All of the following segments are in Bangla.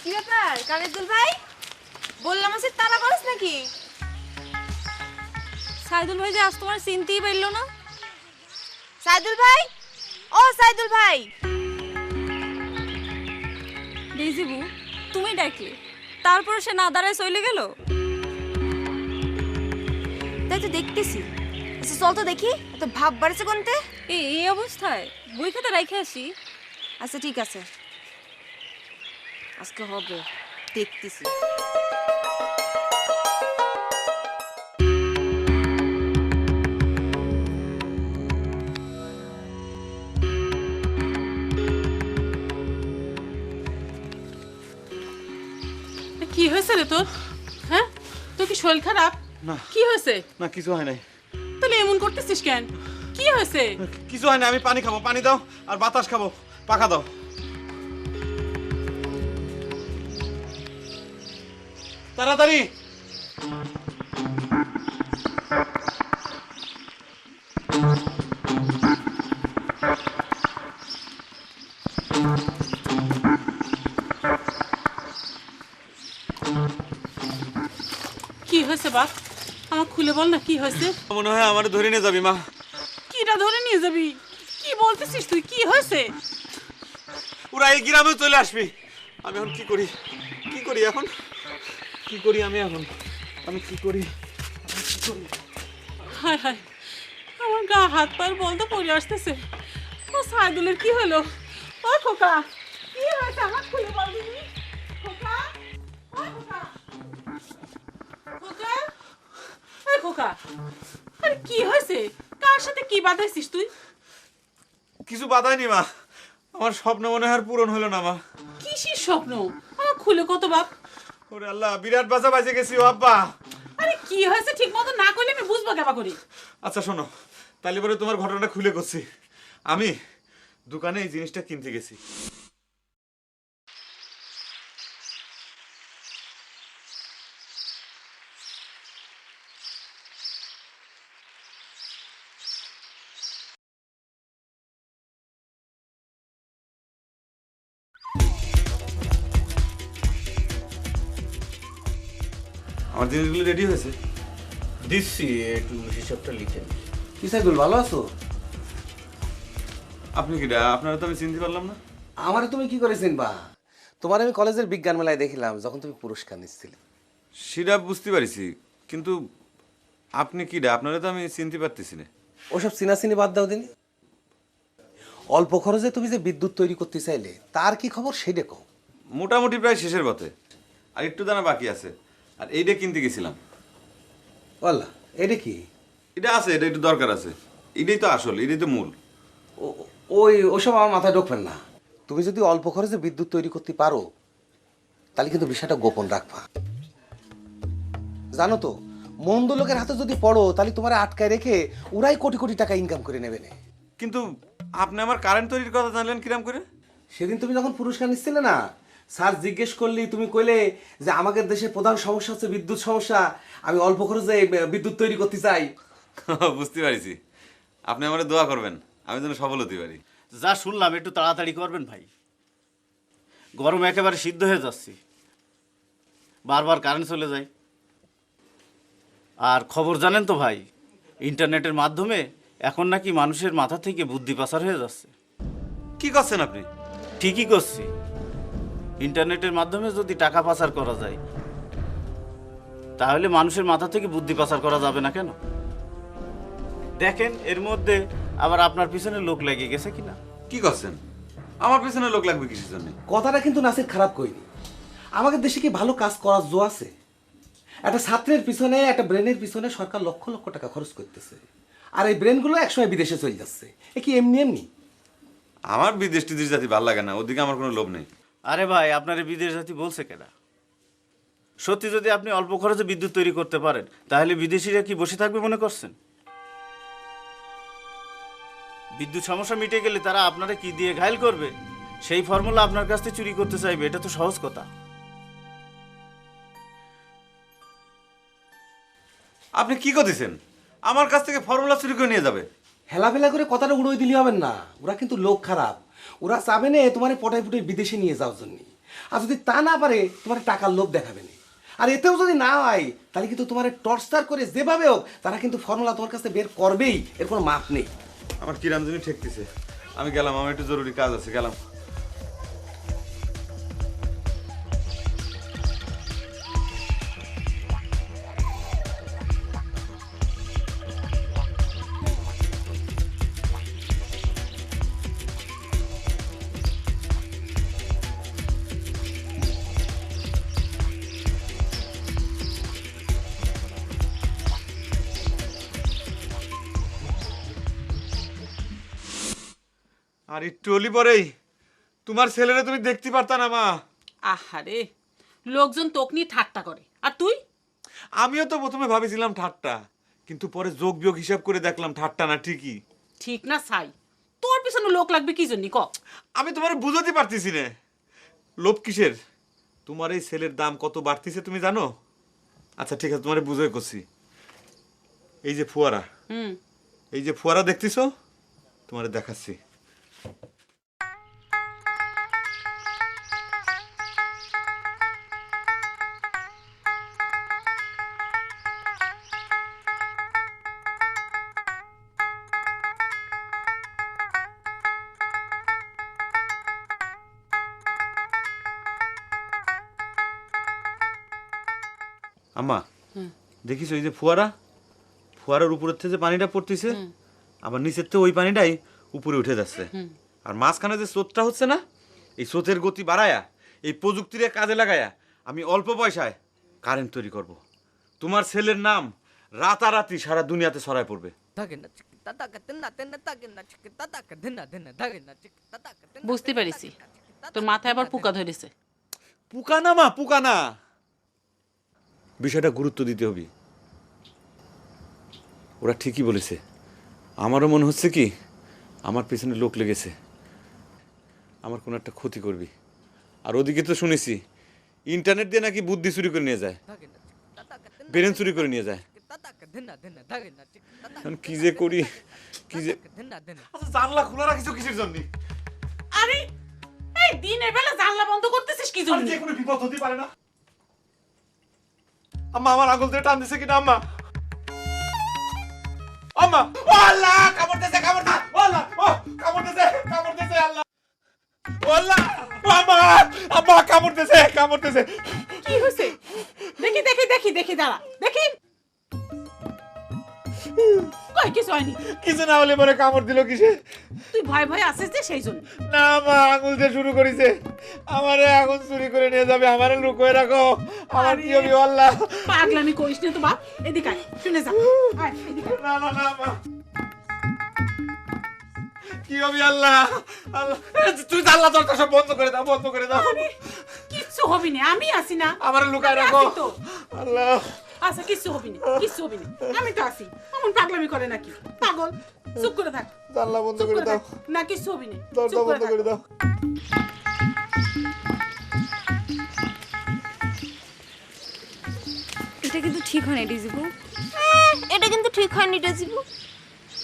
কি ব্যাপার কানেদুল ভাই? বললাম আছে তারা করছ নাকি? সাইদুল ভাই যে আজ তোমার চিনতেই পারলো না। সাইদুল ভাই, ও সাইদুল ভাই। ডেজিবু তুমি ডাকলে, তারপর সে না দাঁড়ায় চলে গেল। তাই তো দেখতেছি। আচ্ছা চল তো দেখি, এত ভাব বাড়ছে কোনতে? এই অবস্থায় বই খাতা রাইখে আসি। আচ্ছা ঠিক আছে, আজকে হবে, দেখতেছি। কি হয়েছে রে তোর? হ্যাঁ, তোর কি শরীর খারাপ? না। কি হয়েছে? না কিছু হয় নাই। তাহলে এমন করতেছিস কেন? কি হয়েছে? কিছু হয় না, আমি পানি খাবো, পানি দাও, আর বাতাস খাবো, পাখা দাও। তাড়াতাড়ি। কি হয়েছে বাপ? আমার খুলে বল না কি হয়েছে? মনে হয় আমার ধরে নিয়ে যাবি মা। কিটা ধরে নিয়ে যাবি? কি বলতেছিস তুই? কি হয়েছে? ওরা এই গ্রামে চলে আসবি। আমি এখন কি করি? কি করি এখন? কি করি আমি এখন? আমি কি করি? হায় হায়, আমার গা হাত পায়ের বলতে পড়ে আসতেছে। ও সাইদুলের কি হলো? ও খোকা, কি হয়েছে? আমার খুলে বল দিবি? খোকা, ও খোকা, খোকা, এই খোকা, আরে কি হয়েছে? কার সাথে কি বাঁধাইছিস তুই? কিছু বাধায়নি মা, আমার স্বপ্ন মনে হয় আর পূরণ হলো না মা। কিসের স্বপ্ন? আমার খুলে কত বাপ। ওরে আল্লাহ, বিরাট বাজা বাজে গেছি ও আব্বা। আরে কি হয়েছে ঠিক মতো না করলে আমি বুঝবো কেবা করি? আচ্ছা শোনো, তাহলে পরে তোমার ঘটনাটা খুলে করছি। আমি দোকানে এই জিনিসটা কিনতে গেছি। আমার জিনিসগুলো রেডি হয়েছে? দিচ্ছি, একটু হিসাবটা লিখেন। কি সাইদুল, ভালো আছো? আপনি কি আপনারা তো আমি চিনতে পারলাম না। আমারে তুমি কি করে চিনবা? তোমার আমি কলেজের বিজ্ঞান মেলায় দেখলাম যখন তুমি পুরস্কার নিচ্ছিলে। সেটা বুঝতে পারছি, কিন্তু আপনি কি আপনারা তো আমি চিনতে পারতেছি না। ওসব চিনাচিনি বাদ দাও দিনি। অল্প খরচে তুমি যে বিদ্যুৎ তৈরি করতে চাইলে তার কি খবর সেটা কও। মোটামুটি প্রায় শেষের পথে, আর একটু দানা বাকি আছে। আর এইটা কিনতে গেছিলাম। বললা এটা কি? এটা আছে, এটা একটু দরকার আছে। এটাই তো আসল, এটাই তো মূল। ওসব আমার মাথায় ঢোকবেন না। তুমি যদি অল্প খরচে বিদ্যুৎ তৈরি করতে পারো তাহলে কিন্তু বিষয়টা গোপন রাখবা। জানো তো, মন্দ লোকের হাতে যদি পড়ো তাহলে তোমার আটকায় রেখে ওরাই কোটি কোটি টাকা ইনকাম করে নেবে না। কিন্তু আপনি আমার কারেন্ট তৈরির কথা জানলেন কিরাম করে? সেদিন তুমি যখন পুরস্কার নিচ্ছিলে না, স্যার জিজ্ঞেস করলি, তুমি কইলে যে আমাদের দেশের প্রধান সমস্যা হচ্ছে বিদ্যুৎ সমস্যা, আমি অল্প খরচে বিদ্যুৎ তৈরি করতে চাই। বুঝতে পারছি, আপনি আমার দোয়া করবেন আমি যেন সফল হতে পারি। যা শুনলাম একটু তাড়াতাড়ি করবেন ভাই, গরম একেবারে সিদ্ধ হয়ে যাচ্ছি, বারবার কারেন্ট চলে যায়। আর খবর জানেন তো ভাই, ইন্টারনেটের মাধ্যমে এখন নাকি মানুষের মাথা থেকে বুদ্ধি পাচার হয়ে যাচ্ছে। কি করছেন আপনি? ঠিকই করছি। ইন্টারনেটের মাধ্যমে যদি টাকা পাচার করা যায়, তাহলে মানুষের মাথা থেকে বুদ্ধি পাচার করা যাবে না কেন? দেখেন এর মধ্যে আবার আপনার পিছনে লোক লেগে গেছে কিনা। কি করছেন? আমার পেছনে লোক লাগবে কিসের জন্য? কথাটা কিন্তু নাসির খারাপ কইনি। আমাদের দেশে কি ভালো কাজ করার জো আছে? একটা ছাত্রের পিছনে, একটা ব্রেনের পিছনে সরকার লক্ষ লক্ষ টাকা খরচ করতেছে, আর এই ব্রেনগুলো একসময় বিদেশে চলে যাচ্ছে। এ কি এমনি এমনি? আমার বিদেশ টিদেশ জাতি ভালো লাগে না, ওদিকে আমার কোনো লোভ নেই। আরে ভাই, আপনার বিদেশ জাতি বলছে কেনা? সত্যি যদি আপনি অল্প খরচে বিদ্যুৎ তৈরি করতে পারেন, তাহলে বিদেশিরা কি বসে থাকবে মনে করছেন? বিদ্যুৎ সমস্যা মিটে গেলে তারা আপনারা কি দিয়ে ঘায়ল করবে, সেই ফর্মুলা আপনার কাছ থেকে চুরি করতে চাইবে। এটা তো সহজ কথা। আপনি কি করতেছেন? আমার কাছ থেকে ফর্মুলা চুরি করে নিয়ে যাবে? হেলাফেলা করে কথাটা উড়োই দিলে হবেন না। ওরা কিন্তু লোক খারাপ। ওরা চাবে না তোমার পটাই ফুটে বিদেশে নিয়ে যাওয়ার জন্য। আর যদি তা না পারে তোমার টাকার লোভ দেখাবে না। আর এতেও যদি না হয় তাহলে কিন্তু তোমার টর্চার করে যেভাবে হোক তারা কিন্তু ফর্মুলা তোমার কাছে বের করবেই, এর কোনো মাপ নেই। আমার কিরাম জন্য ঠেকতেছে, আমি গেলাম, আমার একটু জরুরি কাজ আছে, গেলাম। আর একটু হলি পরেই তোমার ছেলেরা তুমি দেখতে পারতা না মা। আহারে, লোকজন তোক নিয়ে ঠাট্টা করে, আর তুই? আমিও তো প্রথমে ভাবিছিলাম ঠাট্টা, কিন্তু পরে যোগ বিয়োগ হিসাব করে দেখলাম ঠাট্টা না ঠিকই। ঠিক না ছাই? তোর পিছনে লোক লাগবে কি জন্য ক? আমি তোমার বুঝাতে পারতেছি না। লোভ কিসের? তোমার এই ছেলের দাম কত বাড়তিছে তুমি জানো? আচ্ছা ঠিক আছে, তোমার বুঝাই করছি। এই যে ফুয়ারা, এই যে ফুয়ারা দেখতেছো, তোমার দেখাচ্ছি। আম্মা দেখিস ওই যে ফোয়ারা, ফোয়ারার উপরের থেকে যে পানিটা পড়তেছে, আবার নিচের থেকে ওই পানিটাই উপরে উঠে যাচ্ছে। আর মাঝখানে যে স্রোতটা হচ্ছে না, এই স্রোতের গতি বাড়ায়া, এই প্রযুক্তির কাজে লাগায়া আমি অল্প পয়সায় কারেন্ট তৈরি করব। তোমার ছেলের নাম রাতারাতি সারা দুনিয়াতে ছড়ায় পড়বে। বুঝতে পারিছি, তোর মাথায় আবার পোকা ধরেছে। পুকা না মা, পুকা না, বিষয়টা গুরুত্ব দিতে হবে। ওরা ঠিকই বলেছে, আমারও মনে হচ্ছে কি আমার পেছনে লোক লেগেছে, আমার কোনো একটা ক্ষতি করবি। আর ওদিকে তো শুনেছি ইন্টারনেট দিয়ে নাকি বুদ্ধি চুরি করে নিয়ে যায়, ব্রেন চুরি করে নিয়ে যায়। কি যে করি, কি যে। আচ্ছা জানলা খোলা রাখিছো কিসের জন্য? আরে এই দিনের বেলা জানলা বন্ধ করতেছিস কি জন্য? যে কোনো বিপদ হতে পারে না। আম্মা আমার আঙুল দিয়ে টান দিছে কিনা আম্মা? আম্মা, ও আল্লাহ, কামড় দিছে, কামড় দিছে, ও আল্লাহ, ও কামড় দিছে, কামড় দিছে আল্লাহ, ও আল্লাহ, ও আম্মা, আম্মা কামড় দিছে, কামড় দিছে। কি হইছে? দেখি দেখি দেখি দেখি, দাঁড়া দেখি। কই কিছু হয়নি? কিছু না হলে পরে কামড় দিল কিসে? তুই ভয় ভয় আসিস যে সেই জন্য। না মা, আঙুল দিয়ে শুরু করেছে, আমারে এখন চুরি করে নিয়ে যাবে, আমারে লুকিয়ে রাখো, আমার কি হবে আল্লাহ। পাগলামি করিস না তো বাপ, এদিকে আয়, শুনে যা। আয় এদিকে আয়। না না না মা, কি হবে আল্লাহ, আল্লাহ, তুই আল্লাহ দরকার সব বন্ধ করে দাও, বন্ধ করে দাও। কিচ্ছু হবি না, আমি আছি না? আমারে লুকায় আমি রাখো আছি তো। আল্লাহ। আচ্ছা কিচ্ছু হবি না, কিচ্ছু হবি না, আমি তো আছি। এমন পাগলামি করে নাকি? পাগল, চুপ করে থাক, জানলা বন্ধ চুপ করে করে দাও, থাক। না কিচ্ছু হবি না, দরজা চুপ বন্ধ থাক। করে দাও। এটা কিন্তু ঠিক হয় না ডিজিবু। এটা কিন্তু ঠিক হয়নি রাজিবু,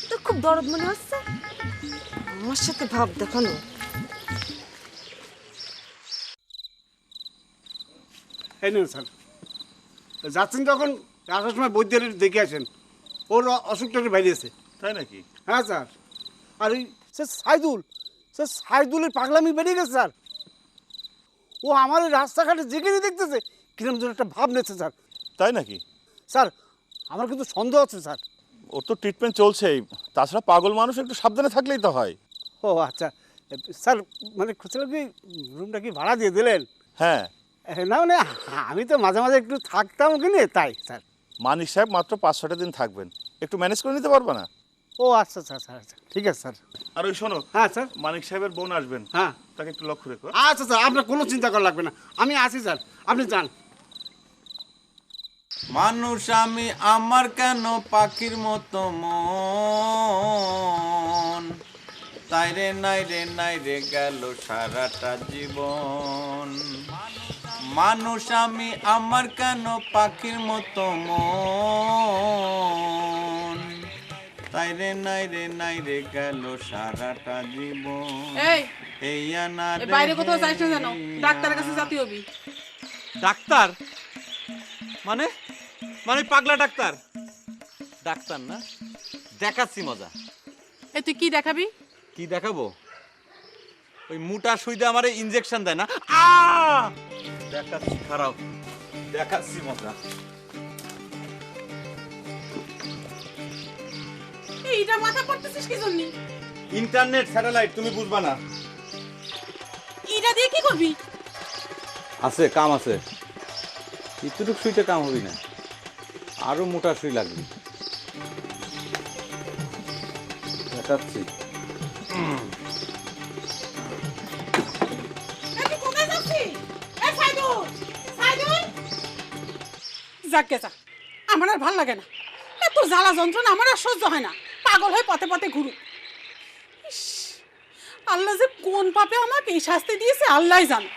তো খুব দরদ মনে হচ্ছে। আমার সাথে ভাব দেখানো। এই নেন স্যার, যাচ্ছেন তখন আসার সময় বৈদ্যের দেখে আসেন, ওর অসুখটা একটু বাইরেছে। তাই নাকি? হ্যাঁ স্যার। আর ওই সাইদুলের পাগলামি বেরিয়ে গেছে স্যার। ও আমার ওই রাস্তাঘাটে যেখানে দেখতেছে কিরম যেন একটা ভাব নিচ্ছে স্যার। তাই নাকি? স্যার আমার কিন্তু সন্দেহ আছে স্যার। ওর তো ট্রিটমেন্ট চলছেই, তাছাড়া পাগল মানুষ একটু সাবধানে থাকলেই তো হয়। ও আচ্ছা স্যার, মানে খুচরা কি রুমটা কি ভাড়া দিয়ে দিলেন? হ্যাঁ, না মানে আমি তো মাঝে মাঝে একটু থাকতাম ওখানে, তাই স্যার। মানিক সাহেব মাত্র 5-6টা দিন থাকবেন, একটু ম্যানেজ করে নিতে পারবে না? ও আচ্ছা স্যার, স্যার আচ্ছা ঠিক আছে স্যার। আর ওই শোনো, হ্যাঁ স্যার। মানিক সাহেবের বোন আসবেন, হ্যাঁ তাকে একটু লক্ষ্য রেখো। আচ্ছা স্যার, আপনার কোনো চিন্তা করা লাগবে না, আমি আছি স্যার, আপনি যান। মানুষ আমি আমার কেন পাখির মতো মন, তাই রে নাই রে গেল সারাটা জীবন। মানুষ আমি আমার কেন পাখির মতো মন, তাই রে নাই রে গেল সারাটা জীবন। এই এই আনা এই বাইরে কোথাও যাইছ না জানো, ডাক্তারের কাছে যেতে হবি। ডাক্তার মানে মানে পাগলা ডাক্তার? ডাক্তার না, দেখাচ্ছি মজা। এই তুই কি দেখাবি? কি দেখাবো? ওই মোটা সুইদে আমারে ইনজেকশন দেয় না, দেখাচ্ছি, খারাপ দেখাচ্ছি মজা। এইটা মাথা পড়তেছিস কি জন্য? ইন্টারনেট স্যাটেলাইট তুমি বুঝবা না। এইটা দিয়ে কি করবি? আছে কাম আছে, এতটুক সুইতে কাম হবি না, আরো মোটা সুই লাগবে। দেখাচ্ছি। তুই কোথায় যাচ্ছিস? এই সাইদুল, সাইদুল! যাকে যা, আমার আর ভাল লাগে না। এত জ্বালা যন্ত্রণা আমার আর সহ্য হয় না। পাগল হয়ে পথে পথে ঘুরু। ইস, আল্লাহ যে কোন পাপে আমাকে এই শাস্তি দিয়েছে আল্লাহই জানে।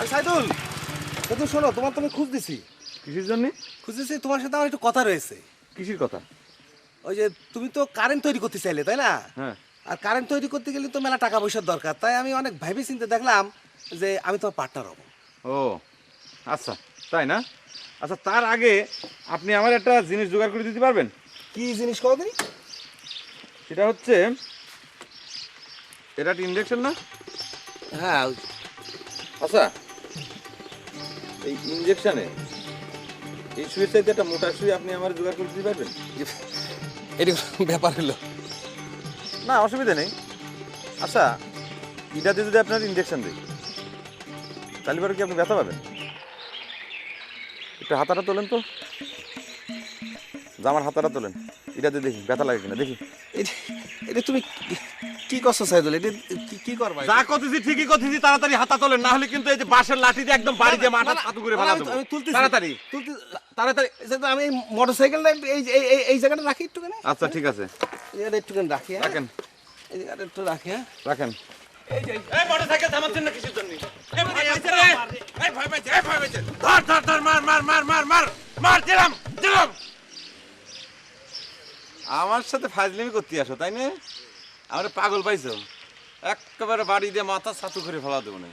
আর সাইদুল, সাইদুল শোনো, তোমার তো আমি খুঁজ দিছি। কিসের জন্য? খুঁজেছি, তোমার সাথে আমার একটু কথা রয়েছে। কিসের কথা? ওই যে তুমি তো কারেন্ট তৈরি করতে চাইলে, তাই না? হ্যাঁ। আর কারেন্ট তৈরি করতে গেলে তো মেলা টাকা পয়সার দরকার, তাই আমি অনেক ভাবি চিন্তে দেখলাম যে আমি তোমার পার্টনার হব। ও আচ্ছা, তাই না? আচ্ছা, তার আগে আপনি আমার একটা জিনিস জোগাড় করে দিতে পারবেন? কি জিনিস করো তুমি? সেটা হচ্ছে, এটা একটা ইনজেকশন না? হ্যাঁ। আচ্ছা, এই ইনজেকশনে এই সুইয়ের চাইতে একটা মোটা সুই আপনি আমার জোগাড় করে দিতে পারবেন? এটা ব্যাপার হলো না, অসুবিধা নেই। আচ্ছা, এটাতে যদি আপনার ইনজেকশন দিই, তাহলে পরে কি আপনি ব্যথা পাবেন? একটু হাতাটা তোলেন তো, জামার হাতাটা তোলেন, এটাতে দেখি ব্যথা লাগে কিনা দেখি। এটা তুমি কি করছো সাইদুল? এটা কি করবা? যা করতেছি ঠিকই করতেছি, তাড়াতাড়ি হাতা তোলেন, না হলে কিন্তু এই যে বাঁশের লাঠি দিয়ে একদম বাড়ি দিয়ে মাথা ছাতু করে ফেলা দেবো। আমি তুলতেছি, তাড়াতাড়ি তাড়াতাড়ি। আমি এই মোটরসাইকেলটা এই জায়গাটা রাখি একটুখানি। আচ্ছা ঠিক আছে, এটা একটুখানি রাখি। হ্যাঁ? রাখেন এই জায়গাটা একটু রাখি। হ্যাঁ রাখেন। এই মোটরসাইকেল থামাচ্ছেন না কিসের জন্য? আমার সাথে ফাজলিমি করতে আসো, তাই না? আমার পাগল পাইছো, একেবারে বাড়ি দিয়ে মাথা ছাতু করে ফেলা দেবো না।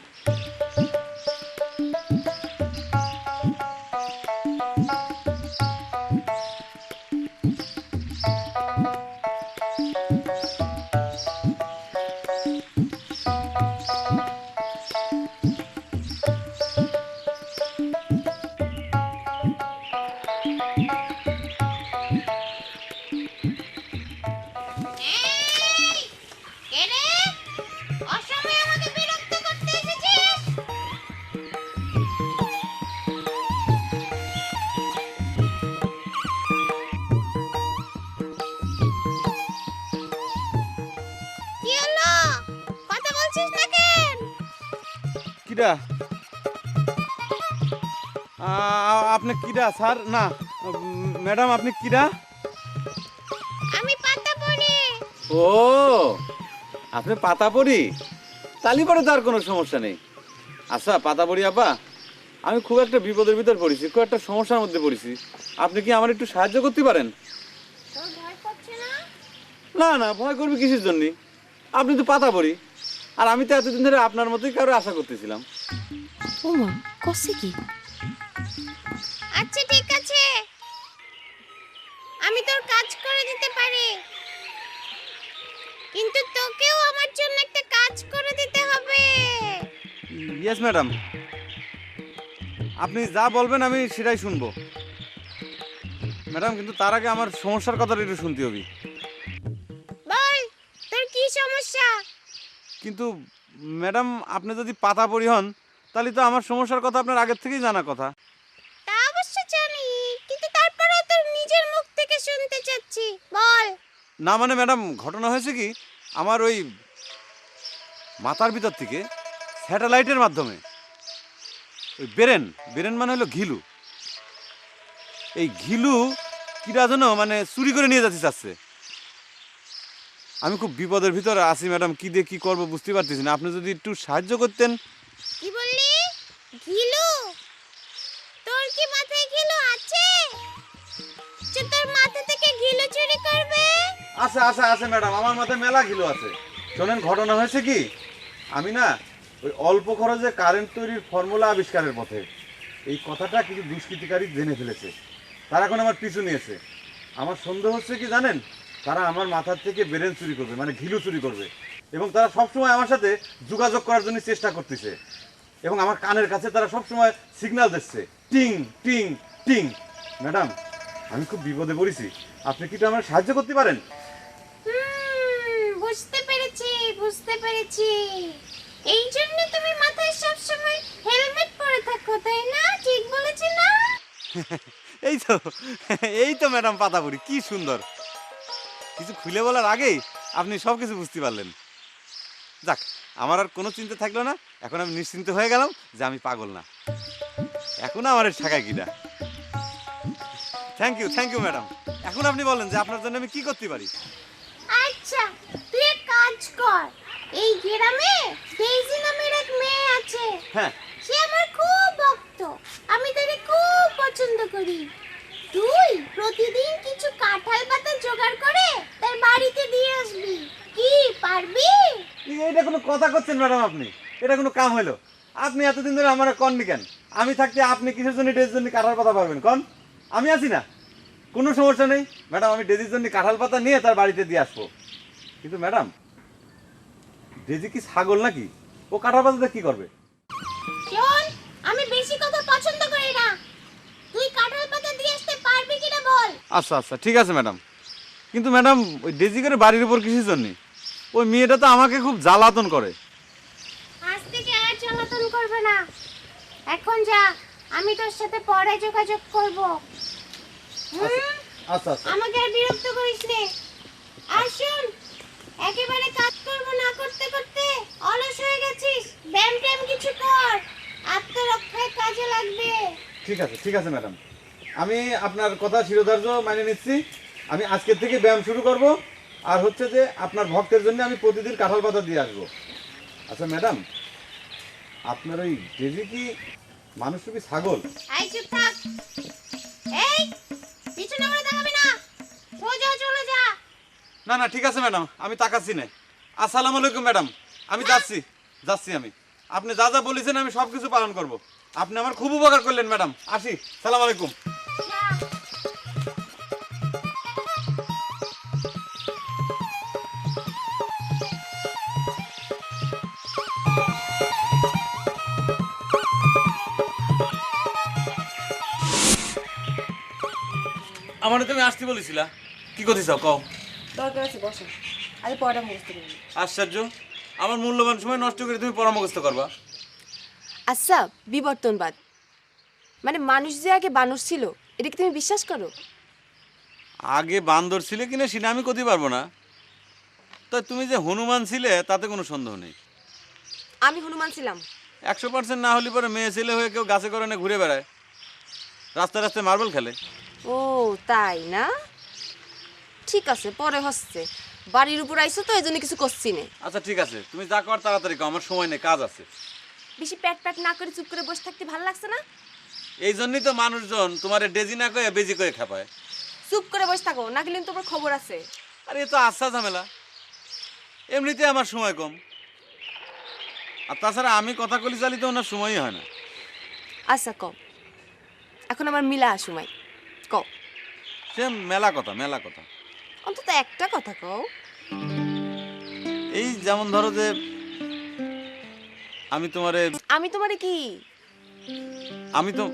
কিডা? আপনি কিডা স্যার? না ম্যাডাম, আপনি কিডা? আমি পাতা পড়ি। ও, আপনি পাতা পড়ি? তালি পরে তো আর কোনো সমস্যা নেই। আচ্ছা পাতা পড়ি আপা, আমি খুব একটা বিপদের ভিতর পড়েছি, খুব একটা সমস্যার মধ্যে পড়েছি, আপনি কি আমার একটু সাহায্য করতে পারেন? তোর ভয় করছে না? না না, ভয় করবি কিসের জন্য? আপনি তো পাতা পড়ি, আর আমি তো এতদিন ধরে আপনার মতোই কারো আশা করতেছিলাম। ও মা, কষে কি? আচ্ছা ঠিক আছে, আমি তোর কাজ করে দিতে পারি, কিন্তু তোকেও আমার জন্য একটা কাজ করে দিতে হবে। ইয়েস ম্যাডাম, আপনি যা বলবেন আমি সেটাই শুনবো ম্যাডাম, কিন্তু তার আগে আমার সমস্যার কথাটা একটু শুনতে হবে। বল, তোর কি সমস্যা? কিন্তু ম্যাডাম, আপনি যদি পাতা পড়ি হন তাহলে তো আমার সমস্যার কথা আপনার আগের থেকেই জানা কথা। তা অবশ্য জানি, কিন্তু তারপরেও তোর নিজের মুখ থেকে শুনতে চাচ্ছি, বল। না মানে ম্যাডাম, ঘটনা হয়েছে কি, আমার ওই মাথার ভিতর থেকে স্যাটেলাইটের মাধ্যমে ওই বেরেন মানে হলো ঘিলু, এই ঘিলু কিরা যেন মানে চুরি করে নিয়ে যাচ্ছে চাচ্ছে। আমি খুব বিপদের ভিতরে আছি ম্যাডাম, কি দিয়ে কি করবো বুঝতে পারতেছি না, আপনি যদি একটু সাহায্য করতেন। কি বললি? ঘিলু? তোর কি মাথায় ঘিলু আছে যে তোর মাথা থেকে ঘিলু চুরি করবে? আছে ম্যাডাম, আমার মাথায় মেলা ঘিলু আছে। শোনেন, ঘটনা হয়েছে কি, আমি না ওই অল্প খরচে কারেন্ট তৈরির ফর্মুলা আবিষ্কারের পথে, এই কথাটা কিছু দুষ্কৃতিকারী জেনে ফেলেছে, তারা এখন আমার পিছু নিয়েছে। আমার সন্দেহ হচ্ছে কি জানেন, তারা আমার মাথার থেকে ব্রেন চুরি করবে, মানে ঘিলু চুরি করবে, এবং তারা সবসময় আমার সাথে যোগাযোগ করার জন্য চেষ্টা করতেছে, এবং আমার কানের কাছে তারা সবসময় সিগন্যাল দিচ্ছে, টিং টিং টিং। ম্যাডাম, আমি খুব বিপদে পড়েছি, আপনি কি একটু আমার সাহায্য করতে পারেন? বুঝতে পেরেছি। এই জন্য তুমি মাথায় সব সময় হেলমেট পরে থাকো, তাই না? ঠিক বলেছি না? এই তো ম্যাডাম, পাতাপুরি কি সুন্দর, কিছু খুলে বলার আগেই আপনি সব কিছু বুঝতে পারলেন। যাক, আমার আর কোনো চিন্তা থাকলো না, এখন আমি নিশ্চিন্ত হয়ে গেলাম যে আমি পাগল না, এখন আমার ঠেকায় কিনা। Thank you madam. এখন আপনি বলেন যে আপনার জন্য আমি কি করতে পারি। আচ্ছা, তুই এক কাজ কর, এই গ্রামে ডেইজি নামের এক মেয়ে আছে, হ্যাঁ, সে আমার খুব ভক্ত, আমি তাকে খুব পছন্দ করি। তুই প্রতিদিন কিছু কাঁঠাল পাতা জোগাড় করে তার বাড়িতে দিয়ে আসবি, কি পারবি? এটা কোনো কথা করছেন ম্যাডাম আপনি? এটা কোনো কাম হলো? আপনি এতদিন ধরে আমার কননি কেন? আমি থাকতে আপনি কিসের জন্য ডেজির জন্য কাঁঠাল পাতা পারবেন কন? আমি আছি না, কোনো সমস্যা নেই ম্যাডাম, আমি ডেজির জন্য কাঁঠাল পাতা নিয়ে তার বাড়িতে দিয়ে আসবো। কিন্তু ম্যাডাম, ডেজি কি ছাগল নাকি? ও কাঁঠাল পাতাতে কি করবে? শোন, আমি বেশি কথা পছন্দ করি না, তুই কাঁঠাল পাতা দিয়ে আসতে পারবি কিনা বল। আচ্ছা ঠিক আছে ম্যাডাম, কিন্তু ম্যাডাম ওই ডেজি করে বাড়ির উপর কিসের জন্য? ওই মেয়েটা তো আমাকে খুব জ্বালাতন করে। আজ থেকে আর জ্বালাতন করবে না, এখন যা, আমি তোর সাথে পরে যোগাযোগ করব। আচ্ছা আমাকে আর বিরক্ত করিস নে। আর শোন, একেবারে কাজ করব না করতে করতে অলস হয়ে গেছিস, ব্যায়াম ট্যায়াম কিছু কর, আত্মরক্ষায় কাজে লাগবে। ঠিক আছে ম্যাডাম, আমি আপনার কথা শিরোধার্য মানে নিচ্ছি, আমি আজকের থেকে ব্যায়াম শুরু করব, আর হচ্ছে যে আপনার ভক্তের জন্য আমি প্রতিদিন কাঁঠাল পাতা দিয়ে আসবো। আচ্ছা ম্যাডাম, আপনার ওই ডেজি কি মানুষ রূপী ছাগল? এই চুপ থাক, এই পিছনে ঘুরে তাকাবি না, সোজা চলে যা। না ঠিক আছে ম্যাডাম, আমি তাকাচ্ছি না। আসসালামু আলাইকুম ম্যাডাম, আমি যাচ্ছি আমি, আপনি যা যা বলেছেন আমি সব কিছু পালন করব। আপনি আমার খুব উপকার করলেন ম্যাডাম, আসি, সালাম আলাইকুম। আমার তুমি আসতে বলেছিলা, কি করতে চাও কও? দরকার আছে, বসো, আরে পড়া মুখস্থ করবি। আশ্চর্য, আমার মূল্যবান সময় নষ্ট করে তুমি পরামর্শ করবা? আচ্ছা, বিবর্তনবাদ মানে মানুষ যে আগে বানর ছিল, এটা কি তুমি বিশ্বাস করো? আগে বান্দর ছিলে কিনা সেটা আমি করতে পারবো না, তো তুমি যে হনুমান ছিলে তাতে কোনো সন্দেহ নেই। আমি হনুমান ছিলাম? 100% না হলে পরে মেয়ে ছেলে হয়ে কেউ গাছে করে ঘুরে বেড়ায়, রাস্তায় মার্বেল খেলে। ও তাই না, ঠিক আছে, পরে হচ্ছে, বাড়ির উপর আইসো তো এই জন্য কিছু করছি না। আচ্ছা ঠিক আছে, তুমি যা কর তাড়াতাড়ি কর, আমার সময় নেই, কাজ আছে। বেশি প্যাট প্যাট না করে চুপ করে বসে থাকতে ভালো লাগছে না? এই জন্যই তো মানুষজন তোমার ডেজি না কয়ে বেজি কয়ে খাপায়। চুপ করে বসে থাকো, না গেলে তোমার খবর আছে। আরে এ তো আচ্ছা ঝামেলা, এমনিতে আমার সময় কম, আর তাছাড়া আমি কথা কলি চালিতে ওনার সময়ই হয় না। আচ্ছা কও, এখন আমার মিলা সময় কও, সে মেলা কথা মেলা কথা। অন্তত একটা কথা কও। এই যেমন ধরো যে আমি তোমারে কি আমি তো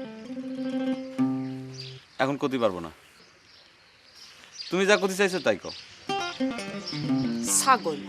এখন করতে পারবো না। তুমি যা করতে চাইছো তাই কও। ছাগল।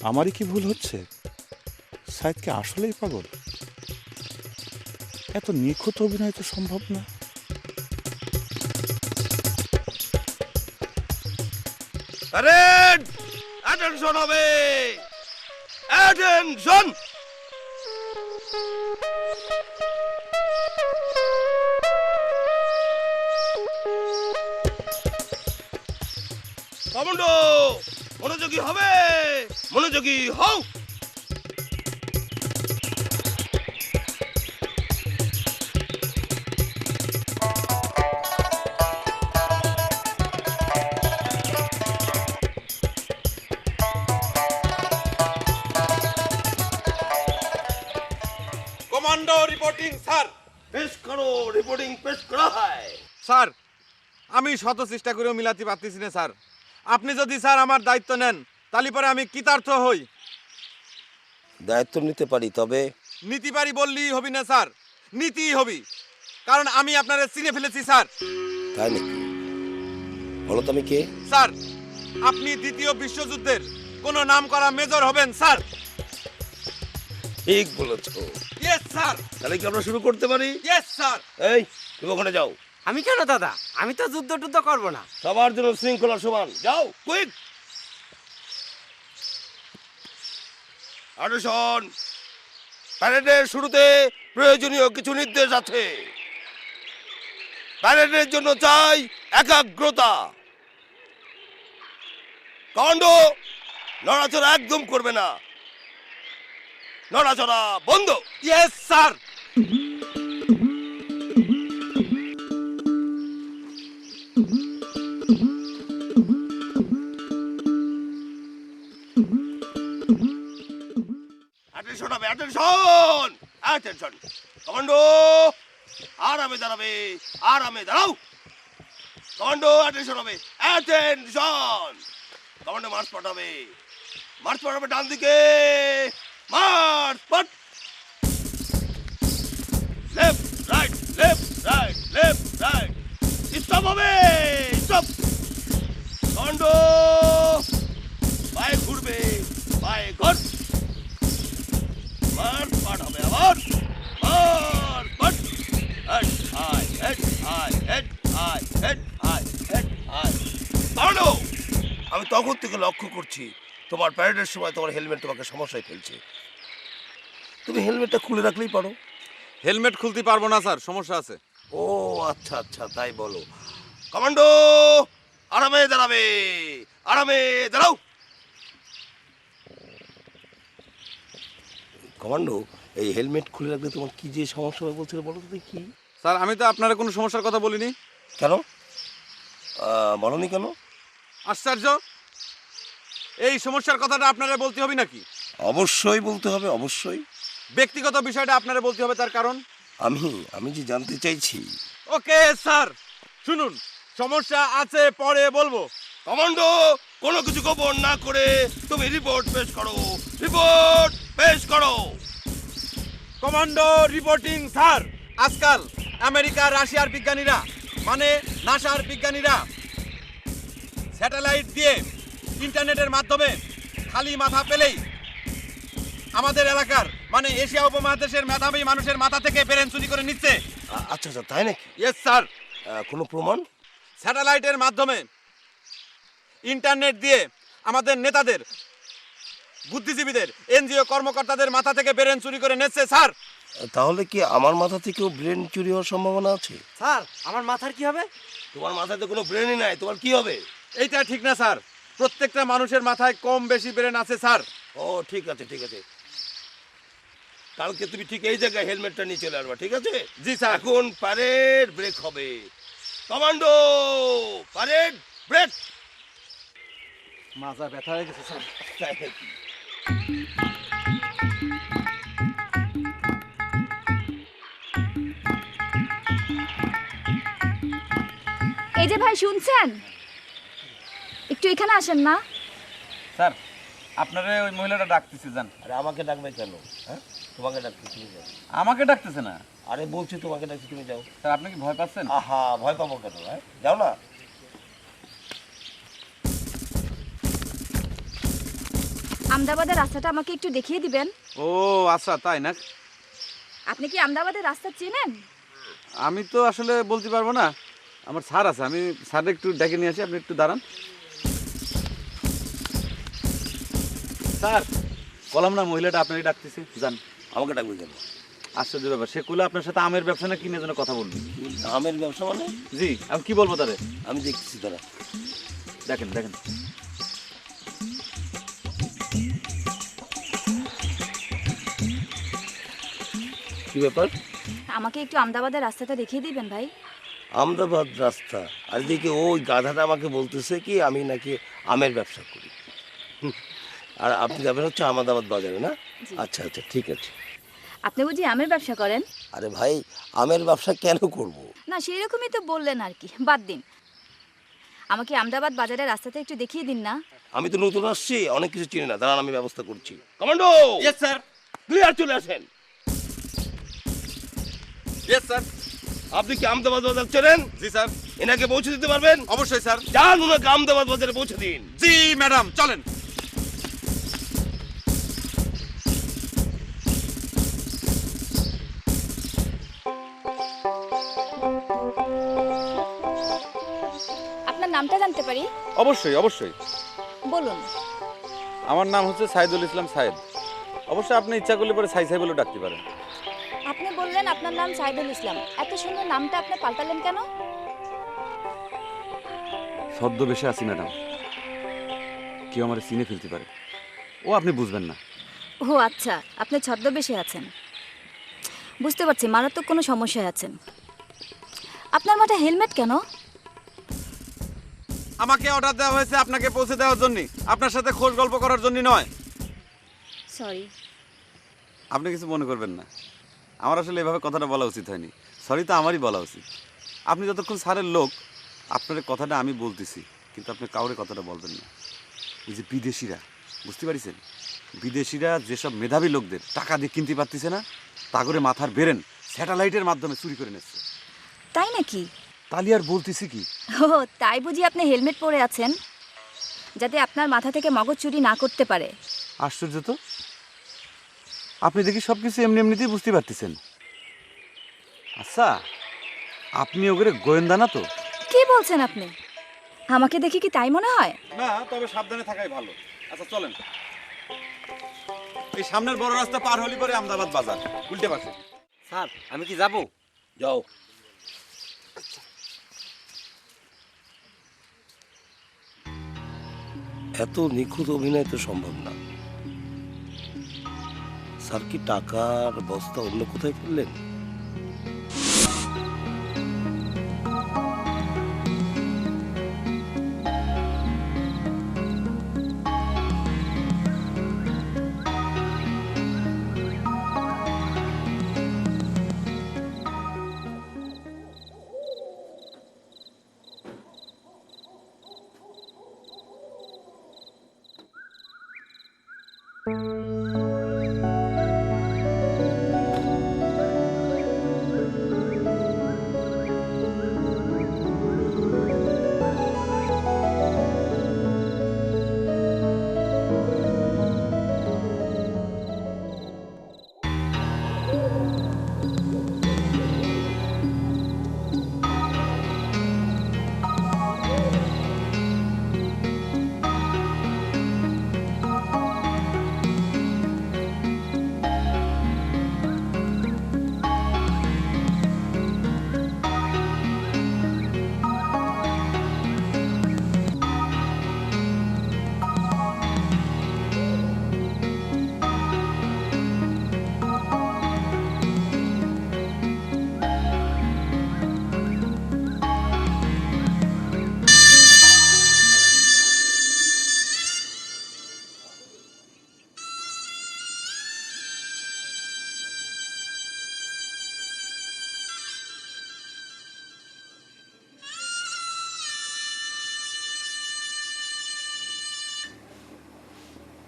আমারই কি ভুল হচ্ছে? সাইদ কি আসলেই পাগল? এত নিখুঁত অভিনয় তো সম্ভব না। আরে অ্যাটেনশন হবে, অ্যাটেনশন। কমান্ডো মনোযোগী হবে, মনোযোগী হও। Commando reporting sir. পেশ করো, রিপোর্টিং পেশ করা হয়। স্যার আমি শত চেষ্টা করেও মিলাতে পারতেছি না স্যার। আপনি যদি স্যার আমার দায়িত্ব নেন তাহলে পরে আমি কৃতার্থ হই। দায়িত্ব নিতে পারি, তবে নীতি পারি বললেই হবি না স্যার, নীতিই হবি, কারণ আমি আপনারে চিনে ফেলেছি স্যার। তাই নাকি? বলো তো আমি কে? স্যার আপনি দ্বিতীয় বিশ্বযুদ্ধের কোন নাম করা মেজর হবেন স্যার। ঠিক বলেছো। Yes sir. তাহলে কি আমরা শুরু করতে পারি? Yes sir. এই তুমি ওখানে যাও। আমি কেন দাদা? আমি তো যুদ্ধ টুদ্ধ করবো না। সবার জন্য শৃঙ্খলা সমান। যাও, কুইক। অ্যাটেনশন, প্যারেডের শুরুতে প্রয়োজনীয় কিছু নির্দেশ আছে। প্যারেডের জন্য চাই একাগ্রতা। কমান্ডো নড়াচড়া একদম করবে না, নড়াচড়া বন্ধ। Yes sir. অ্যাটেনশন হবে, অ্যাটেনশন, অ্যাটেনশন। কমান্ডো আরামে দাঁড়াবে, আরামে দাঁড়াও। কমান্ডো অ্যাটেনশন হবে, অ্যাটেনশন। কমান্ডো মার্চ পাঠাবে, মার্চ পাঠাবে ডান দিকে, মার্চ পাঠ। Left right, left right, left right. Stop হবে, স্টপ। কমান্ডো পায়ে ঘুরবে, পায়ে ঘর। মার্চ পাঠ হবে আবার, march past. Head high, head high, head high, head high, head high. Commando আমি তখন থেকে লক্ষ্য করছি তোমার প্যারেডের সময় তোমার হেলমেট তোমাকে সমস্যায় ফেলছে। তুমি হেলমেটটা খুলে রাখলেই পারো। হেলমেট খুলতে পারবো না স্যার, সমস্যা আছে। ও আচ্ছা আচ্ছা, তাই বলো। কমান্ডো আরামে দাঁড়াবে, আরামে দাঁড়াও। কমান্ডো এই হেলমেট খুলে রাখলে তোমার কি যে সমস্যা হবে বলছিল, বলো তো দেখি। স্যার আমি তো আপনার কোনো সমস্যার কথা বলিনি। কেন বলনি কেন? আশ্চর্য, এই সমস্যার কথাটা আপনারা বলতে হবে নাকি? অবশ্যই বলতে হবে, অবশ্যই। ব্যক্তিগত বিষয়টা আপনারা বলতে হবে, তার কারণ আমি যে জানতে চাইছি। ওকে স্যার শুনুন, সমস্যা আছে পরে বলবো। কমান্ডো কোনো কিছু গোপন না করে তুমি রিপোর্ট পেশ করো, রিপোর্ট পেশ করো। Commando reporting sir. আজকাল আমেরিকা রাশিয়ার বিজ্ঞানীরা মানে নাসার বিজ্ঞানীরা স্যাটেলাইট দিয়ে ইন্টারনেটের মাধ্যমে খালি মাথা পেলেই আমাদের এলাকার মানে এশিয়া উপমহাদেশের মেধাবী মানুষের মাথা থেকে ব্রেন চুরি করে নিচ্ছে। আচ্ছা আচ্ছা, তাই নাকি? Yes sir. কোনো প্রমাণ? স্যাটেলাইটের মাধ্যমে, ইন্টারনেট দিয়ে আমাদের নেতাদের, বুদ্ধিজীবীদের, এনজিও কর্মকর্তাদের মাথা থেকে ব্রেন চুরি করে নিচ্ছে স্যার। তাহলে কি আমার মাথা থেকেও ব্রেন চুরি হওয়ার সম্ভাবনা আছে? স্যার আমার মাথার কি হবে? তোমার মাথায় তো কোনো ব্রেনই নাই, তোমার কি হবে? এইটা ঠিক না স্যার, প্রত্যেকটা মানুষের মাথায় কম বেশি ব্রেন আছে স্যার। ও ঠিক আছে ঠিক আছে, কালকে তুমি ঠিক এই জায়গায় হেলমেটটা নিয়ে চলে আসবা, ঠিক আছে? জি স্যার। এখন প্যারেড ব্রেক হবে। Commando, parade break. মাজা ব্যথা হয়ে গেছে স্যার। তাই নাকি? এই যে ভাই শুনছেন, একটু এখানে আসেন না। স্যার আপনারে ওই মহিলাটা ডাকতেছে, যান। আরে আমাকে ডাকবে কেন? হ্যাঁ, তোমাকে ডাকছি, তুমি যাও। আমাকে ডাকতেছে না আরে বলছি তোমাকে ডাকছি, তুমি যাও। স্যার, আপনি কি ভয় পাচ্ছেন? আহা, ভয় পাবো কেন? হ্যাঁ, যাও না। আমদাবাদের রাস্তাটা আমাকে একটু দেখিয়ে দিবেন? ও আচ্ছা, তাই না? আপনি কি আমদাবাদের রাস্তা চেনেন? আমি তো আসলে বলতে পারবো না, আমার স্যার আছে, আমি স্যার একটু ডেকে নিয়ে আসি, আপনি একটু দাঁড়ান। স্যার কলাম না, মহিলাটা আপনারই ডাকতেছে, যান। আমাকে ডাকবে কেন? আশ্চর্য ব্যাপার, সে কুলে আপনার সাথে আমের ব্যবসা না কিনে যেন কথা বলবি। আমের ব্যবসা মানে? জি, আমি কি বলবো তারে? আমি দেখছি তারা। দেখেন দেখেন। কি ব্যাপার? আমাকে একটু আমদাবাদের রাস্তাটা দেখিয়ে দিবেন ভাই? আমদাবাদ রাস্তা? আর দেখি ওই গাধাটা আমাকে বলতেছে কি আমি নাকি আমের ব্যবসা করি। আর আপনি যাবেন হচ্ছে আমদাবাদ বাজারে, না? আচ্ছা আচ্ছা, ঠিক আছে। আপনি বুঝি আমের ব্যবসা করেন? আরে ভাই, আমের ব্যবসা কেন করব? না, সেই রকমই তো বললেন আর কি, বাদ দিন। আমাকে আমদাবাদ বাজারের রাস্তাটা একটু দেখিয়ে দিন না। আমি তো নতুন আসছি, অনেক কিছু চিনি না, দাঁড়ান আমি ব্যবস্থা করছি। Commando, yes sir. ক্লিয়ার, চলে আসেন। Yes sir. আপনি কি আমদাবাদ বাজার চেনেন? জি স্যার। এনাকে পৌঁছে দিতে পারবেন? অবশ্যই স্যার। যান, ওনাকে আমদাবাদ বাজারে পৌঁছে দিন। জি ম্যাডাম, চলেন। আপনার নামটা জানতে পারি? অবশ্যই অবশ্যই। বলুন। আমার নাম হচ্ছে সাইদুল ইসলাম সাইদ। অবশ্যই আপনি ইচ্ছা করলে পরে সাই সাই বলে ডাকতে পারেন। আপনি বললেন আপনার নাম সাইদুল ইসলাম, এত সুন্দর নামটা আপনি পাল্টালেন কেন? ছদ্মবেশে আছি ম্যাডাম, কেউ আমার চিনে ফেলতে পারে, ও আপনি বুঝবেন না। ও আচ্ছা, আপনি ছদ্মবেশে আছেন, বুঝতে পারছি। মারাত্মক কোনো সমস্যায় আছেন। আপনার মাথায় হেলমেট কেন? আমাকে অর্ডার দেওয়া হয়েছে আপনাকে পৌঁছে দেওয়ার জন্য, আপনার সাথে খোঁজ গল্প করার জন্য নয়। সরি। আপনি কিছু মনে করবেন না, আমার আসলে এভাবে কথাটা বলা উচিত হয়নি। সরি তো আমারই বলা উচিত। আপনি যতক্ষণ স্যারের লোক, আপনার কথাটা আমি বলতেছি, কিন্তু আপনি কাউরে কথাটা বলবেন না। ওই যে বিদেশিরা, বুঝতে পারছেন, বিদেশিরা যেসব মেধাবী লোকদের টাকা দিয়ে কিনতে পারতেছে না, তা করে মাথার বেরেন স্যাটেলাইটের মাধ্যমে চুরি করে নিচ্ছে। তাই নাকি? তালি আর বলতেছি কি। ও তাই বুঝি আপনি হেলমেট পরে আছেন, যাতে আপনার মাথা থেকে মগজ চুরি না করতে পারে। আশ্চর্য তো, আপনি দেখি সব কিছু এমনি এমনিতেই বুঝতে পারতেছেন। আচ্ছা, আপনি ওগুলো গোয়েন্দা না তো? কি বলছেন আপনি? আমাকে দেখে কি তাই মনে হয়? না, তবে সাবধানে থাকাই ভালো। আচ্ছা চলেন, এই সামনের বড় রাস্তা পার হলি পরে আমদাবাদ বাজার, উল্টে পাশে। স্যার আমি কি যাব? যাও। এত নিখুঁত অভিনয় তো সম্ভব না। স্যার কি টাকার বস্তা অন্য কোথায় ফেললেন?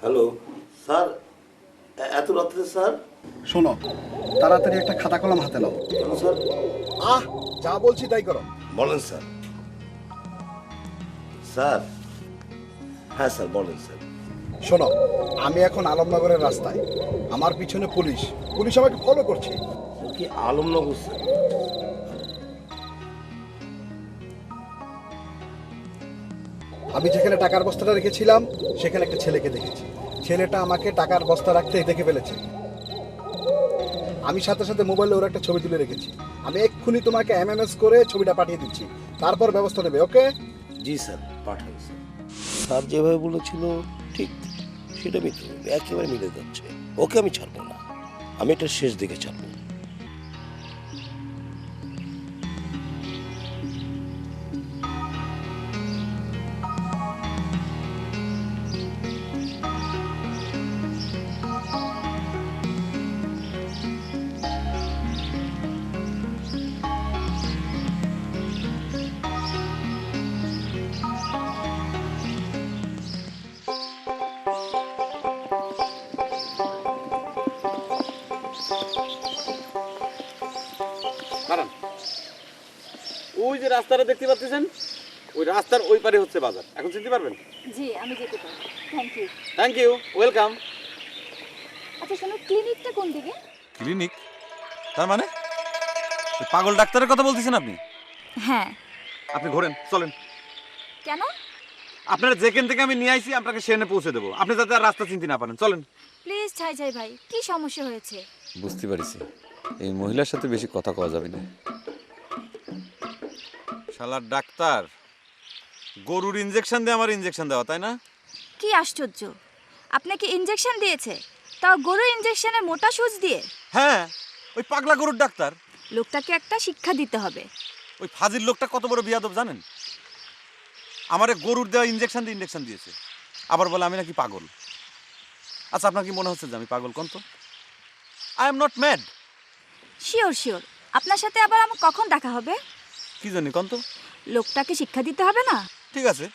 হ্যালো স্যার, এত রাত্রে স্যার? শোনো, তাড়াতাড়ি একটা খাতা কলম হাতে নাও। কেন স্যার? যা বলছি তাই করো। বলেন স্যার। স্যার, হ্যাঁ স্যার বলেন স্যার। শোনো, আমি এখন আলমনগরের রাস্তায়, আমার পিছনে পুলিশ আমাকে ফলো করছে। কি আলমনগর স্যার? আমি যেখানে টাকার বস্তাটা রেখেছিলাম সেখানে একটা ছেলেকে দেখেছি। ছেলেটা আমাকে টাকার বস্তা রাখতে দেখে ফেলেছে। আমি সাথে সাথে মোবাইলে ওর একটা ছবি তুলে রেখেছি। আমি এক্ষুনি তোমাকে MMS করে ছবিটা পাঠিয়ে দিচ্ছি, তারপর ব্যবস্থা নেবে। ওকে? জি স্যার, পাঠান স্যার। স্যার যেভাবে বলেছিল ঠিক সেটা একেবারে মিলে যাচ্ছে। ওকে আমি ছাড়বো না, আমি এটা শেষ দিকে ছাড়বো। দাঁড়ান, ওই যে রাস্তাটা দেখতে পাচ্ছেন, ওই রাস্তার ওই পারে হচ্ছে বাজার। এখন চিনতে পারবেন? জি, আমি যেতে পারি। Thank you. Thank you, welcome. আচ্ছা শোনো, ক্লিনিকটা কোন দিকে? ক্লিনিক? তার মানে ওই পাগল ডাক্তারের কথা বলতেছেন আপনি? হ্যাঁ। আপনি ঘোরেন, চলেন। কেন? আপনারা যেখান থেকে আমি নিয়ে আইছি আপনাকে সেখানে পৌঁছে দেবো, আপনি যাতে আর রাস্তা চিনতে না পারেন। চলেন। প্লিজ ছাই ছাই ভাই, কি সমস্যা হয়েছে? বুঝতে পারিছি, এই মহিলার সাথে বেশি কথা কওয়া যাবে না। শালার ডাক্তার গরুর ইনজেকশন দিয়ে আমার ইনজেকশন দেওয়া, তাই না? কি আশ্চর্য, আপনাকে ইনজেকশন দিয়েছে, তাও গরুর ইনজেকশনে মোটা সুচ দিয়ে? হ্যাঁ, ওই পাগলা গরুর ডাক্তার। লোকটাকে একটা শিক্ষা দিতে হবে। ওই ফাজিল লোকটা কত বড় বিয়াদব জানেন? আমারে গরুর দেওয়া ইনজেকশন দিয়ে ইনজেকশন দিয়েছে, আবার বলে আমি নাকি পাগল। আচ্ছা, আপনার কি মনে হচ্ছে যে আমি পাগল? কোন তো, I am not mad. Sure sure, আপনার সাথে আবার আমার কখন দেখা হবে? কি জানি কোন তো। লোকটাকে শিক্ষা দিতে হবে না? ঠিক আছে,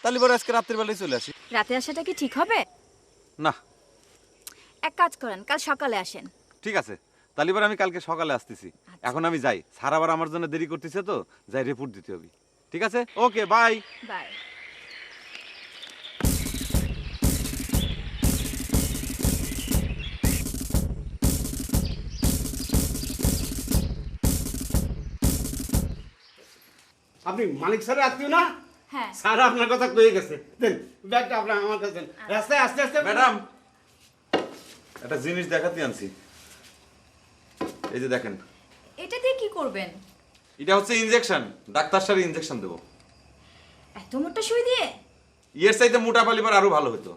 তাহলে বড় আজকে রাত্রির বেলায় চলে আসি। রাতে আসাটা কি ঠিক হবে? না। এক কাজ করেন, কাল সকালে আসেন। ঠিক আছে, তাহলে এবার আমি কালকে সকালে আসতেছি। এখন আমি যাই, স্যার আবার আমার জন্য দেরি করতেছে, তো যাই রিপোর্ট দিতে হবে। ঠিক আছে, ওকে, বাই বাই। আপনি মালিক স্যারের আত্মীয় না? হ্যাঁ। স্যার আপনার কথা কয়ে গেছে। দেন ব্যাগটা আপনার আমার কাছে দেন। রাস্তায় আস্তে আস্তে। ম্যাডাম, একটা জিনিস দেখাতে আনছি, এই যে দেখেন। এটা দিয়ে কি করবেন? এটা হচ্ছে ইনজেকশন, ডাক্তার সাহেব ইনজেকশন দেবো। এত মোটা সুই দিয়ে? ইয়ের চাইতে মোটা পালিবার আরো ভালো হতো।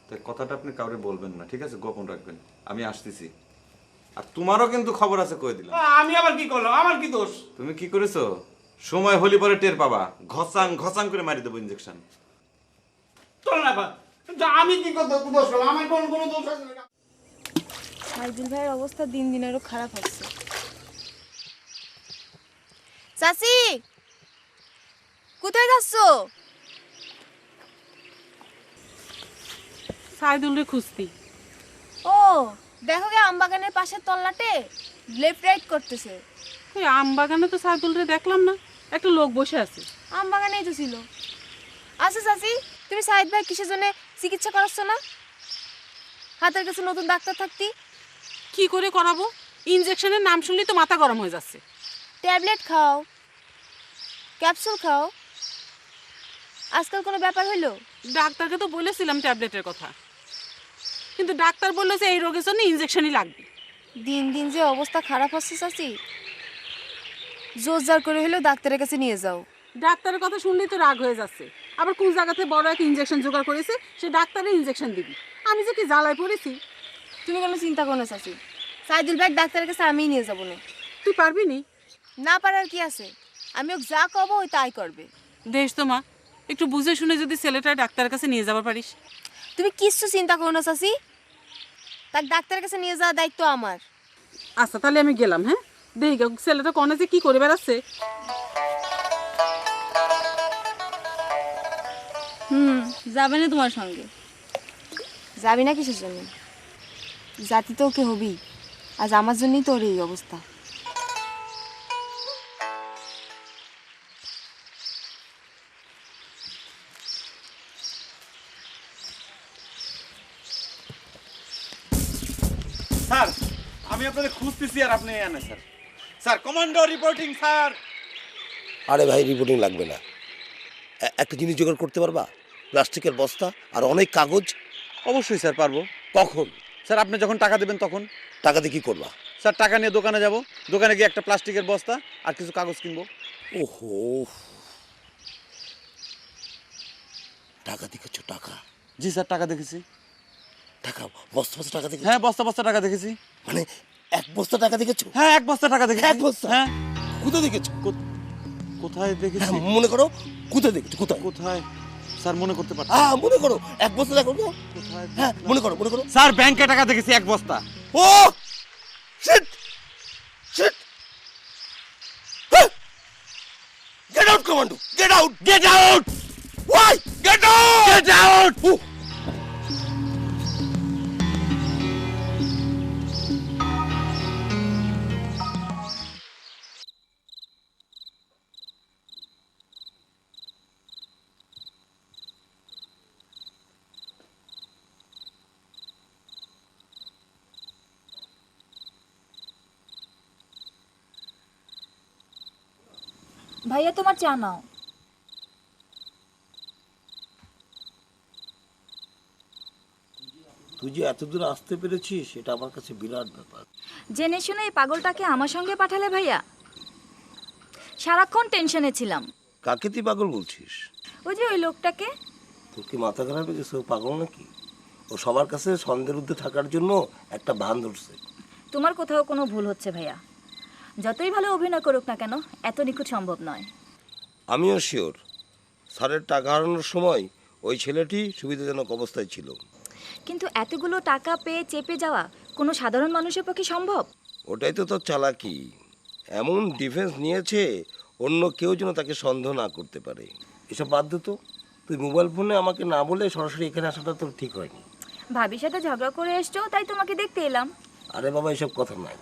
তো কথাটা আপনি কাউরে বলবেন না, ঠিক আছে? গোপন রাখবেন। আমি আসতেছি। আর তোমারও কিন্তু খবর আছে, কয়ে দিলাম। আমি আবার কি করলাম? আমার কি দোষ? তুমি কি করেছো? সময় হলি পরে টের পাবা, ঘসাং ঘসাং করে মারি দেবো ইনজেকশন। চল না বা, আমি কি করতে দোষ করলাম? আমার কোনো দোষ আছে না। সাইদুল ভাইয়ের অবস্থা দিন দিন আরো খারাপ হচ্ছে। চাচি, কোথায় যাচ্ছো? সাইদুলরে খুঁজতি। ও দেখো গে, আমবাগানের পাশের তল্লাটে লেফট রাইট করতেছে। ওই আম বাগানে তো সাইদুলরে দেখলাম না, একটা লোক বসে আছে। আমবাগানেই তো ছিল। আচ্ছা চাচি, তুমি সাইদ ভাই কিসের জন্য চিকিৎসা করাচ্ছ না? হাতের কাছে নতুন ডাক্তার থাকতি। কি করে করাবো? ইনজেকশনের নাম শুনলেই তো মাথা গরম হয়ে যাচ্ছে। ট্যাবলেট খাও, ক্যাপসুল খাও। আজকাল কোনো ব্যাপার হইলো? ডাক্তারকে তো বলেছিলাম ট্যাবলেটের কথা, কিন্তু ডাক্তার বললো যে এই রোগের জন্য ইনজেকশনই লাগবে। দিন দিন যে অবস্থা খারাপ হচ্ছে চাচি, জোর জার করে হলেও ডাক্তারের কাছে নিয়ে যাও। ডাক্তারের কথা শুনলেই তো রাগ হয়ে যাচ্ছে। আবার কোন জায়গাতে বড় একটা ইনজেকশন জোগাড় করেছে, সে ডাক্তারের ইনজেকশন দিবি। আমি যে কি জ্বালায় পড়েছি। তুমি কোনো চিন্তা করো না চাচি, সাইদুল ভাই ডাক্তারের কাছে আমিই নিয়ে যাবো না। তুই পারবি নি? না পারার কি আছে, আমি ওকে যা কব ওই তাই করবে। দেশ তো মা, একটু বুঝে শুনে যদি ছেলেটা ডাক্তারের কাছে নিয়ে যাবার পারিস। তুমি কিচ্ছু চিন্তা করো না চাচি, তার ডাক্তারের কাছে নিয়ে যাওয়ার দায়িত্ব আমার। আচ্ছা তাহলে আমি গেলাম। হ্যাঁ, দেখি ছেলেটা কনে যে কি করে বেড়াচ্ছে। যাবে না তোমার সঙ্গে? যাবি না কিসের জন্য? জাতি তো ওকে হবি, আজ আমার জন্যই তোর এই অবস্থা। স্যার আমি আপনাদের খুঁজতেছি আর আপনি আনে sir. Sir commando reporting sir. আরে ভাই রিপোর্টিং লাগবে না, একটা জিনিস জোগাড় করতে পারবা? প্লাস্টিকের বস্তা আর অনেক কাগজ। অবশ্যই স্যার পারবো। কখন? স্যার আপনি যখন টাকা দেবেন তখন। টাকা দিয়ে কি করবা? স্যার টাকা নিয়ে দোকানে যাব, দোকানে গিয়ে একটা প্লাস্টিকের বস্তা আর কিছু কাগজ কিনবো। ওহো, টাকা দেখেছো? টাকা? জি স্যার টাকা দেখেছি। টাকা বস্তা বস্তা টাকা দেখেছো? হ্যাঁ বস্তা বস্তা টাকা দেখেছি। মানে এক বস্তা টাকা দেখেছো? হ্যাঁ এক বস্তা টাকা দেখেছি। এক বস্তা? হ্যাঁ। কোথায় দেখেছো? কোথায় দেখেছি? হ্যাঁ, মনে করো কোথায় দেখেছো? কোথায়? কোথায় স্যার মনে করতে পারছি। হ্যাঁ মনে করো, এক বস্তা দেখো তো। কোথায়? হ্যাঁ মনে করো, মনে করো। স্যার ব্যাংকে টাকা দেখেছি এক বস্তা। Oh shit shit, get out commando, get out, get out. Why get out, get out. ভাইয়া তোমার চা নাও। তুই যে এত দূর আসতে পেরেছিস সেটা আমার কাছে বিরাট ব্যাপার। জেনে শুনে এই পাগলটাকে আমার সঙ্গে পাঠালে ভাইয়া? সারাক্ষণ টেনশনে ছিলাম। কাকে তুই পাগল বলছিস? ওই যে ওই লোকটাকে। তোর কি মাথা খারাপ হয়ে গেছে? ও পাগল নাকি? ও সবার কাছে সন্দেহের ঊর্ধ্বে থাকার জন্য একটা ভান ধরছে। তোমার কোথাও কোনো ভুল হচ্ছে ভাইয়া। যতই ভালো অভিনয় করুক না কেন, এত নিখুঁত সম্ভব নয়। আমিও শিওর স্যারের টাকা হারানোর সময় ওই ছেলেটি সুবিধাজনক অবস্থায় ছিল। কিন্তু এতগুলো টাকা পেয়ে চেপে যাওয়া কোনো সাধারণ মানুষের পক্ষে সম্ভব? ওটাই তো তোর চালাকি। এমন ডিফেন্স নিয়েছে অন্য কেউ যেন তাকে সন্দেহ না করতে পারে। এসব বাদ দে তো। তুই মোবাইল ফোনে আমাকে না বলে সরাসরি এখানে আসাটা তোর ঠিক হয়নি। ভাবির সাথে ঝগড়া করে এসছো, তাই তোমাকে দেখতে এলাম। আরে বাবা এসব কথা নাই,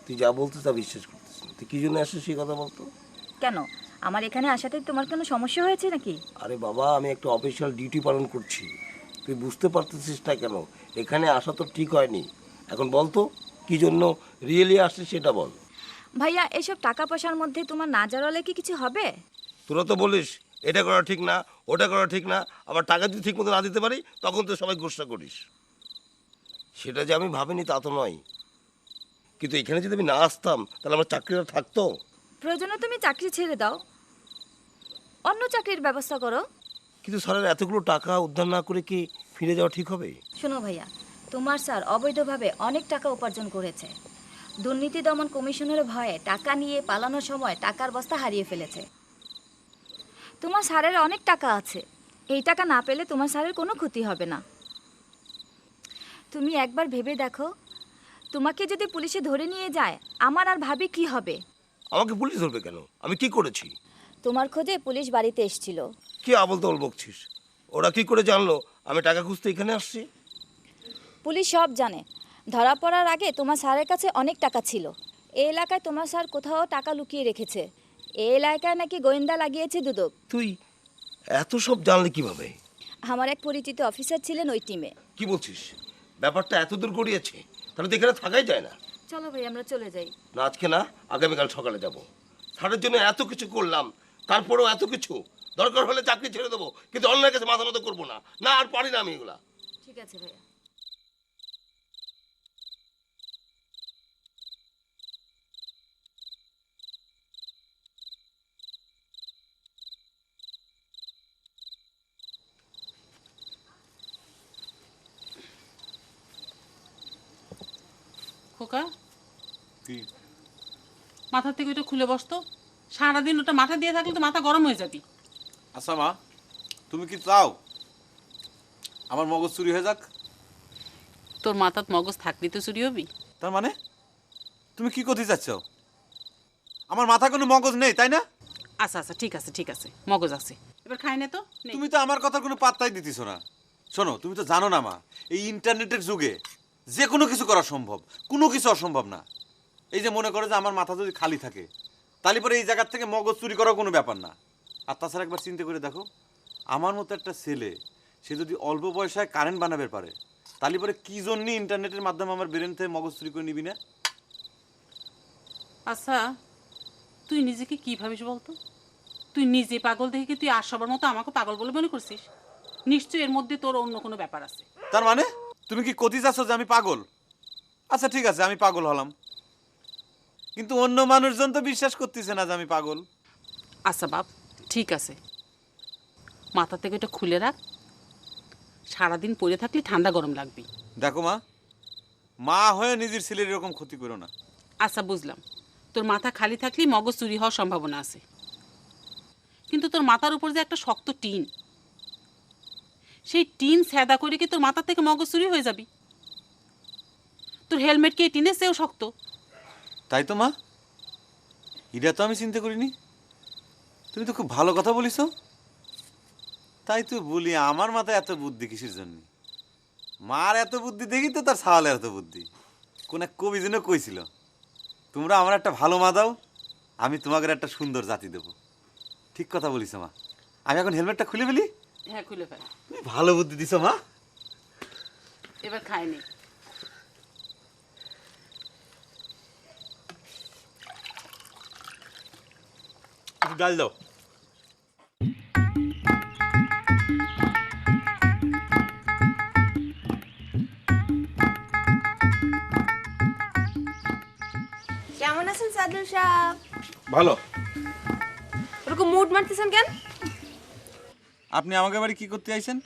তুই যা বলছিস তা বিশ্বাস করতেছিস না। তুই কী জন্য আসিস সেই কথা বলতো। কেন, আমার এখানে আসাতে তোমার কোনো সমস্যা হয়েছে নাকি? আরে বাবা আমি একটা অফিসিয়াল ডিউটি পালন করছি, তুই বুঝতে পারতেছিস না কেন? এখানে আসা তো ঠিক হয়নি। এখন বল তো কী জন্য রিয়েলি আসছিস সেটা বল। ভাইয়া এসব টাকা পয়সার মধ্যে তোমার না জড়ালে কি কিছু হবে? তোরা তো বলিস এটা করা ঠিক না, ওটা করা ঠিক না, আবার টাকা যদি ঠিক মতো না দিতে পারি তখন তো সবাই গোসা করিস। সেটা যে আমি ভাবিনি তা তো নয়, কিন্তু এখানে যদি আমি না আসতাম তাহলে আমার চাকরিটা থাকতো। প্রয়োজনে তুমি চাকরি ছেড়ে দাও, অন্য চাকরির ব্যবস্থা করো। কিন্তু স্যারের এতগুলো টাকা উদ্ধার না করে কি ফিরে যাওয়া ঠিক হবে? শোনো ভাইয়া, তোমার স্যার অবৈধভাবে অনেক টাকা উপার্জন করেছে। দুর্নীতি দমন কমিশনের ভয়ে টাকা নিয়ে পালানোর সময় টাকার বস্তা হারিয়ে ফেলেছে। তোমার স্যারের অনেক টাকা আছে, এই টাকা না পেলে তোমার স্যারের কোনো ক্ষতি হবে না। তুমি একবার ভেবে দেখো, তোমাকে যদি পুলিশে ধরে নিয়ে যায়, আমার আর ভাবি কি হবে? আমাকে পুলিশ ধরবে কেন? আমি কি করেছি? তোমার খোঁজে পুলিশ বাড়িতে এসেছিল। কি আবল তাবল বকছিস? ওরা কি করে জানলো আমি টাকা খুঁজতে এখানে আসছি? পুলিশ সব জানে। ধরা পড়ার আগে তোমার স্যারের কাছে অনেক টাকা ছিল। এই এলাকায় তোমার স্যার কোথাও টাকা লুকিয়ে রেখেছে। এই এলাকায় নাকি গোয়েন্দা লাগিয়েছে দুদক। তুই এত সব জানলে কিভাবে? আমার এক পরিচিত অফিসার ছিলেন ওই টিমে। কি বলছিস? ব্যাপারটা এত দূর গড়িয়েছে, তাহলে তো এখানে থাকাই যায় না। চলো ভাই আমরা চলে যাই। না আজকে না, আগামীকাল সকালে যাব। স্যারের জন্য এত কিছু করলাম, তারপরেও এত কিছু। দরকার হলে চাকরি ছেড়ে দেবো, কিন্তু অন্যের কাছে মাথা নত করবো না। না আর পারি না আমি এগুলা। ঠিক আছে ভাইয়া। খোকা মাথা থেকে ওটা খুলে বসতো। সারাদিন ওটা মাথা দিয়ে থাকলে তো মাথা গরম হয়ে যাবি। আচ্ছা মা, তুমি কি চাও আমার মগজ চুরি হয়ে যাক? তোর মাথাত মগজ থাকলি তো চুরি হবি। তার মানে তুমি কি করতে চাচ্ছ? আমার মাথা কোনো মগজ নেই তাই না? আচ্ছা আচ্ছা ঠিক আছে ঠিক আছে, মগজ আছে। এবার খাই নে তো। নে। তুমি তো আমার কথার কোনো পাত্তাই দিতেছ না। শোনো, তুমি তো জানো না মা, এই ইন্টারনেটের যুগে যে কোনো কিছু করা সম্ভব, কোনো কিছু অসম্ভব না। এই যে মনে করো যে আমার মাথা যদি খালি থাকে, তাহলে পরে এই জায়গার থেকে মগজ চুরি করাও কোনো ব্যাপার না। আর তাছাড়া একবার চিন্তা করে দেখো, আমার মতো একটা ছেলে সে যদি অল্প পয়সায় কারেন্ট বানাবে পারে, তাহলে পরে কি জন্য ইন্টারনেটের মাধ্যমে আমার ব্রেন থেকে মগজ চুরি করে নিবি না? আচ্ছা, তুই নিজেকে কি ভাবিস বলতো? তুই নিজে পাগল দেখে কি তুই আর সবার মতো আমাকে পাগল বলে মনে করছিস? নিশ্চয়ই এর মধ্যে তোর অন্য কোনো ব্যাপার আছে। তার মানে তুমি কি কতি যাচ্ছ যে আমি পাগল? আচ্ছা ঠিক আছে, আমি পাগল হলাম, কিন্তু অন্য মানুষজন তো বিশ্বাস করতেছে না যে আমি পাগল। আচ্ছা বাপ, ঠিক আছে, মাথা থেকে এটা খুলে রাখ। সারাদিন পড়ে থাকলে ঠান্ডা গরম লাগবে। দেখো মা, মা হয়ে নিজের ছেলের এরকম ক্ষতি করো না। আচ্ছা বুঝলাম, তোর মাথা খালি থাকলেই মগজ চুরি হওয়ার সম্ভাবনা আছে, কিন্তু তোর মাথার উপর যে একটা শক্ত টিন, সেই টিন ছ্যাদা করে কি তোর মাথা থেকে মগজ চুরি হয়ে যাবি? তোর হেলমেট কি এই টিনের চেয়েও শক্ত? তাই তো মা, এটা তো আমি চিন্তা করিনি। তুমি তো খুব ভালো কথা বলিস। তাই তো বলি, আমার মাথায় এত বুদ্ধি কিসের জন্য? মার এত বুদ্ধি দেখি তো তার সাওয়ালের এত বুদ্ধি। কোন এক কবি যেন কইছিল, তোমরা আমার একটা ভালো মা দাও, আমি তোমাদের একটা সুন্দর জাতি দেবো। ঠিক কথা বলিস মা। আমি এখন হেলমেটটা খুলে ফেলি। হ্যাঁ খুলে ফেল। তুমি ভালো বুদ্ধি দিছো মা। এবার খাইনি। একটু ডাল দাও। কেমন আছেন সাদুল সাহেব? ভালো। ওরকম মুড মারতেছেন কেন? আপনি আমাকে বাড়ি কি করতে আইছেন?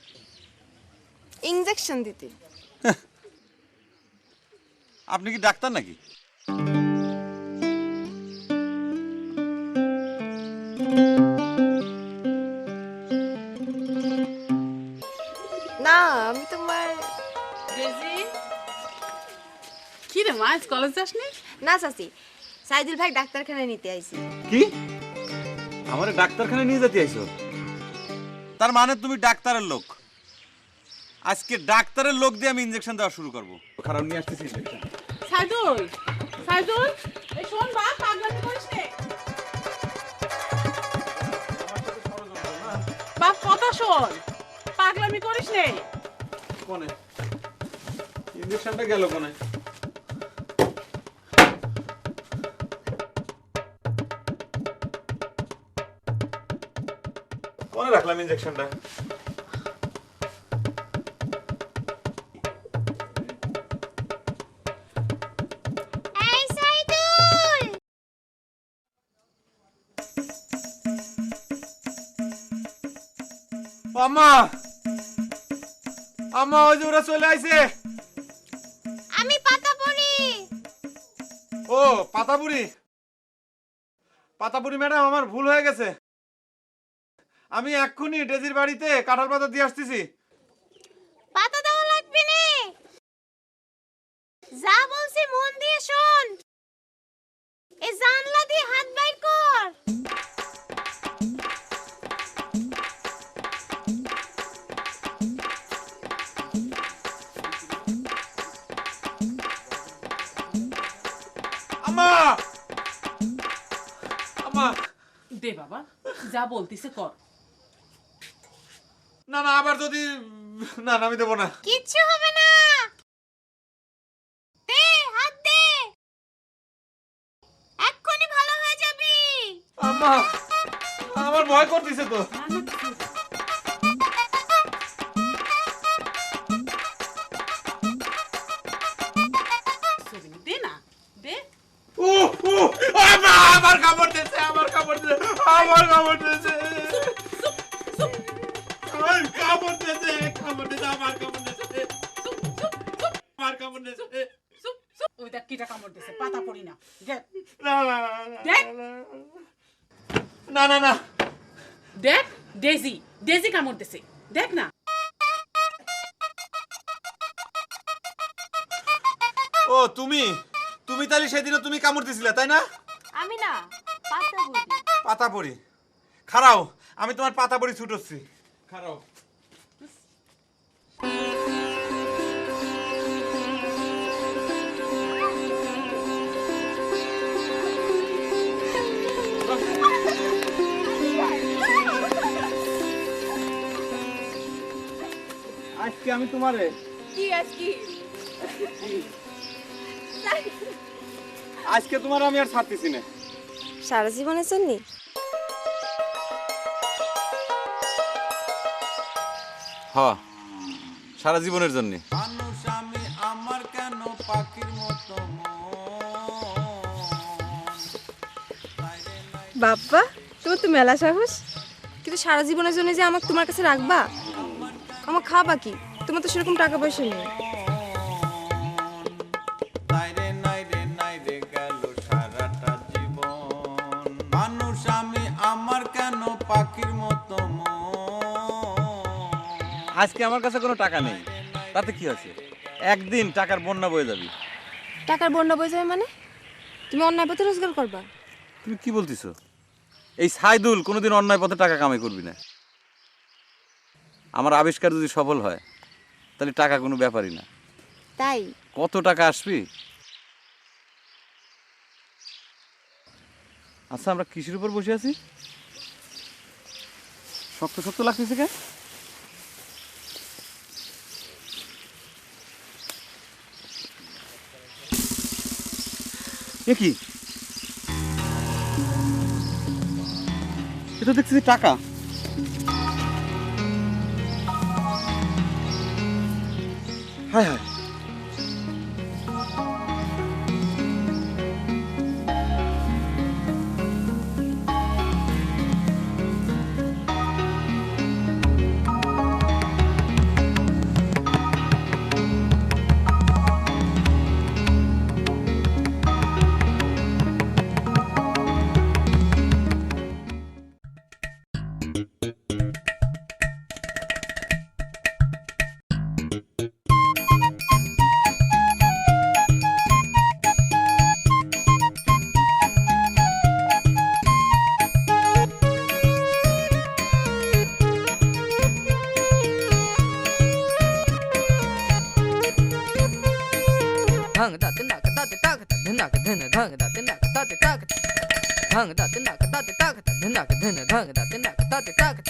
ইনজেকশন দিতে। আপনি কি ডাক্তার নাকি? না, আমি তোমার কি রে মা, আজ কলেজ যাসনি? না চাচি, সাইদুল ভাই ডাক্তারখানায় নিতে আইছি। কি? আমারে ডাক্তারখানায় নিয়ে যেতে আইছো? তার মানে তুমি ডাক্তারের লোক। আজকে ডাক্তারের লোক দিয়ে আমি ইনজেকশন দেওয়া শুরু করব। কারণ নিয়ে আসতেছি ইনজেকশন। সাইদুল, সাইদুল, এই শোন বাপ, পাগলামি করিস নে। বাপ কথা শোন, পাগলামি করিস নে। কোনে? ইনজেকশনটা গেল কোনে? কোনে রাখলাম ইনজেকশনটা? এই সাইদুল, আম্মা, আম্মা, ওই যে ওরা চলে আইছে। আমি পাতা পড়ি। ও পাতাপুরি, পাতাপুরি ম্যাডাম, আমার ভুল হয়ে গেছে। আমি এক্ষুনি ডেজির বাড়িতে কাঁঠাল পাতা দিয়ে আসতেছি। পাতা দেওয়া লাগবে না, যা বলছি মন দিয়ে শোন। এই জানলা দিয়ে হাত বাইর কর। আম্মা, আম্মা, দে বাবা, যা বলতিছে কর। না না, আবার যদি না না, আমি দেবো না। কিচ্ছু হবে না, দে হাত দে, এক্ষুনি ভালো হয়ে যাবি। আম্মা, আমার ভয় করতেছে তো। দে না, দে। ও ও, আম্মা, আমার কাপড় দিয়েছে, আমার কাপড় দিয়েছে, আমার কাপড় দিয়েছে, আমার কাপড় দিয়েছে, কাপড় দিয়েছে, আমার কাপড় দিয়েছে, আমার কাপড় দিয়েছে। ওই দেখ কিটা কামড় দিছে, পাতা পড়ি না। দেখ না না দেখ, না না না, দেখ, ডেজি, ডেজি কামড় দিছে, দেখ না। ও তুমি, তুমি তাহলে সেদিনও তুমি কামড় দিছিলে তাই না? আমি না, পাতা পড়ি। পাতা পড়ি, খারাও, আমি তোমার পাতা পড়ি ছুটোচ্ছি, খারাও। আজকে আমি তোমারে কি আজকে আজকে তোমার আমি আর ছাড়তেছি না। সারা জীবনের জন্য? হ, সারা জীবনের জন্য। বাপ্পা, তোমার তো মেলা সাহস। কিন্তু সারা জীবনের জন্য যে আমাকে তোমার কাছে রাখবা, আমার খাবা কি? তোমার তো সেরকম টাকা পয়সা নেই। আজকে আমার কাছে কোনো টাকা নেই, তাতে কি আছে? একদিন টাকার বন্যা বয়ে যাবি। টাকার বন্যা বয়ে যাবে মানে? তুমি অন্যায় পথে রোজগার করবা? তুমি কি বলতেছো? এই সাইদুল কোনোদিন অন্যায় পথে টাকা কামাই করবি না। আমার আবিষ্কার যদি সফল হয় তাহলে টাকা কোনো ব্যাপারই না। তাই? কত টাকা আসবি? আচ্ছা, আমরা কিসের উপর বসে আছি? শক্ত শক্ত লাগতেছে কে? এ কি? এটা দেখছি টাকা। হায় হায়, Hang da tin da ka da ti ta ka da din da ka din da hang da tin da ka da ti ta ka hang da tin da ka da ti ta ka da din da ka din da hang da tin da ka da ti ta ka